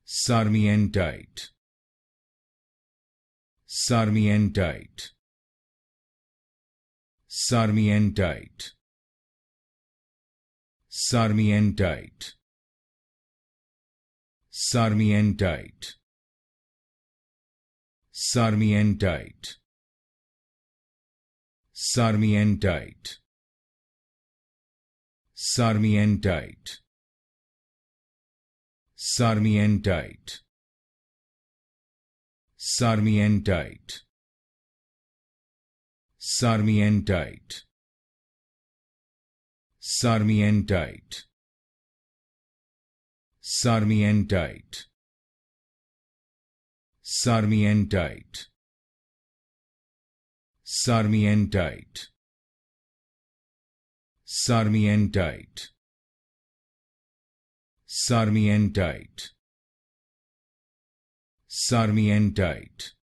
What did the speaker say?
Sarmientite, Sarmientite, Sarmientite, Sarmientite, Sarmientite, Sarmientite, Sarmientite, Sarmientite, Sarmientite, Sarmientite, Sarmientite, Sarmientite, Sarmientite, Sarmientite, Sarmientite, Sarmientite, Sarmientite, Sarmientite,